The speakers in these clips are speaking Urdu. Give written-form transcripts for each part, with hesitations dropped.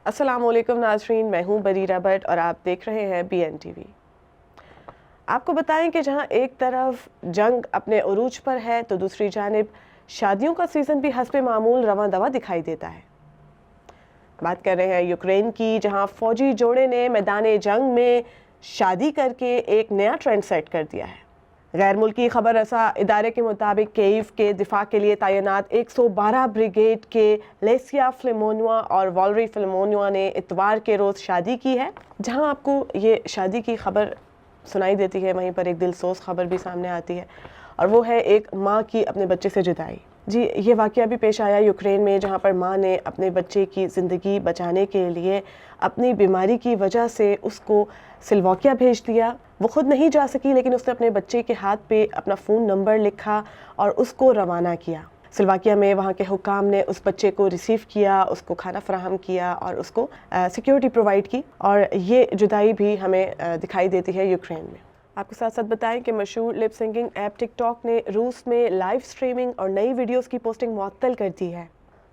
السلام علیکم ناظرین، میں ہوں بریرہ بٹ اور آپ دیکھ رہے ہیں BN TV۔ آپ کو بتائیں کہ جہاں ایک طرف جنگ اپنے عروج پر ہے تو دوسری جانب شادیوں کا سیزن بھی حسب معمول رواں دواں دکھائی دیتا ہے۔ بات کر رہے ہیں یوکرین کی، جہاں فوجی جوڑے نے میدان جنگ میں شادی کر کے ایک نیا ٹرینڈ سیٹ کر دیا ہے۔ غیر ملکی خبر رساں ادارے کے مطابق کیف کے دفاع کے لیے تعینات 112 بریگیڈ کے لیسیا فلیمونوا اور والری فلیمونوا نے اتوار کے روز شادی کی ہے۔ جہاں آپ کو یہ شادی کی خبر سنائی دیتی ہے، وہیں پر ایک دلسوز خبر بھی سامنے آتی ہے، اور وہ ہے ایک ماں کی اپنے بچے سے جدائی۔ جی، یہ واقعہ بھی پیش آیا یوکرین میں، جہاں پر ماں نے اپنے بچے کی زندگی بچانے کے لیے اپنی بیماری کی وجہ سے اس کو سلواکیہ بھیج دیا۔ وہ خود نہیں جا سکی، لیکن اس نے اپنے بچے کے ہاتھ پہ اپنا فون نمبر لکھا اور اس کو روانہ کیا۔ سلواکیہ میں وہاں کے حکام نے اس بچے کو ریسیو کیا، اس کو کھانا فراہم کیا اور اس کو سیکیورٹی پرووائڈ کی، اور یہ جدائی بھی ہمیں دکھائی دیتی ہے یوکرین میں۔ آپ کو ساتھ ساتھ بتائیں کہ مشہور لپ سنگنگ ایپ ٹک ٹاک نے روس میں لائیو سٹریمنگ اور نئی ویڈیوز کی پوسٹنگ معطل کر دی ہے۔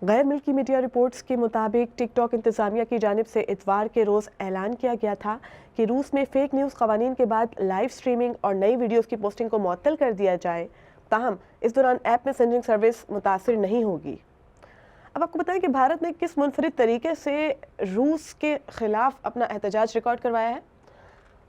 غیر ملکی میڈیا رپورٹس کے مطابق ٹک ٹاک انتظامیہ کی جانب سے اتوار کے روز اعلان کیا گیا تھا کہ روس میں فیک نیوز قوانین کے بعد لائیو سٹریمنگ اور نئی ویڈیوز کی پوسٹنگ کو معطل کر دیا جائے، تاہم اس دوران ایپ میسنجنگ سروس متاثر نہیں ہوگی۔ اب آپ کو بتائیں کہ بھارت نے کس منفرد طریقے سے روس کے خلاف اپنا احتجاج ریکارڈ کروایا ہے۔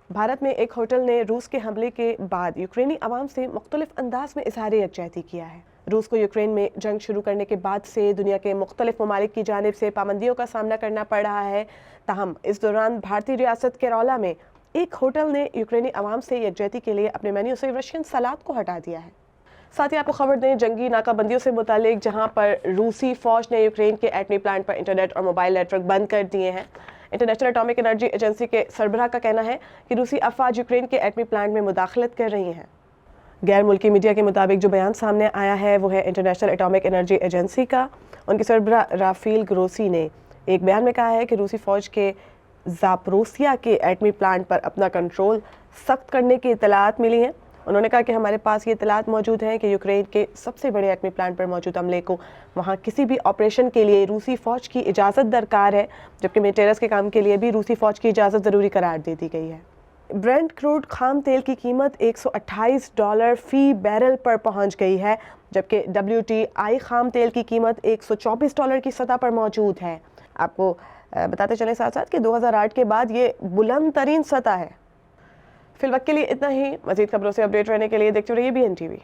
بھارت میں ایک ہوٹل نے روس کے حملے کے بعد یوکرینی عوام سے مختلف انداز میں اظہار یکجہتی کیا ہے۔ روس کو یوکرین میں جنگ شروع کرنے کے بعد سے دنیا کے مختلف ممالک کی جانب سے پابندیوں کا سامنا کرنا پڑ رہا ہے، تاہم اس دوران بھارتی ریاست کیرالا میں ایک ہوٹل نے یوکرینی عوام سے یکجہتی کے لیے اپنے مینیو سے رشین سلاد کو ہٹا دیا ہے۔ ساتھ ہی آپ کو خبر دیں جنگی ناکہ بندیوں سے متعلق، جہاں پر روسی فوج نے یوکرین کے ایٹمی پلانٹ پر انٹرنیٹ اور موبائل نیٹ ورک بند کر دیے ہیں۔ انٹرنیشنل اٹامک انرجی ایجنسی کے سربراہ کا کہنا ہے کہ روسی افواج یوکرین کے ایٹمی پلانٹ میں مداخلت کر رہی ہیں۔ غیر ملکی میڈیا کے مطابق جو بیان سامنے آیا ہے وہ ہے انٹرنیشنل اٹامک انرجی ایجنسی کا۔ ان کے سربراہ رافیل گروسی نے ایک بیان میں کہا ہے کہ روسی فوج کے زاپروسیا کے ایٹمی پلانٹ پر اپنا کنٹرول سخت کرنے کی اطلاعات ملی ہیں۔ انہوں نے کہا کہ ہمارے پاس یہ اطلاعات موجود ہیں کہ یوکرین کے سب سے بڑے ایٹمی پلانٹ پر موجود عملے کو وہاں کسی بھی آپریشن کے لیے روسی فوج کی اجازت درکار ہے، جبکہ مینٹیننس کے کام کے لیے بھی روسی فوج کی اجازت ضروری قرار دے دی گئی ہے۔ برنٹ کروڈ خام تیل کی قیمت $128 فی بیرل پر پہنچ گئی ہے، جبکہ WTI خام تیل کی قیمت $124 کی سطح پر موجود ہے۔ آپ کو بتاتے چلیں ساتھ ساتھ کہ 2008 کے بعد یہ بلند ترین سطح ہے۔ فی الوقت کے لیے اتنا ہی۔ مزید خبروں سے اپڈیٹ رہنے کے لیے دیکھتے رہیے BN TV۔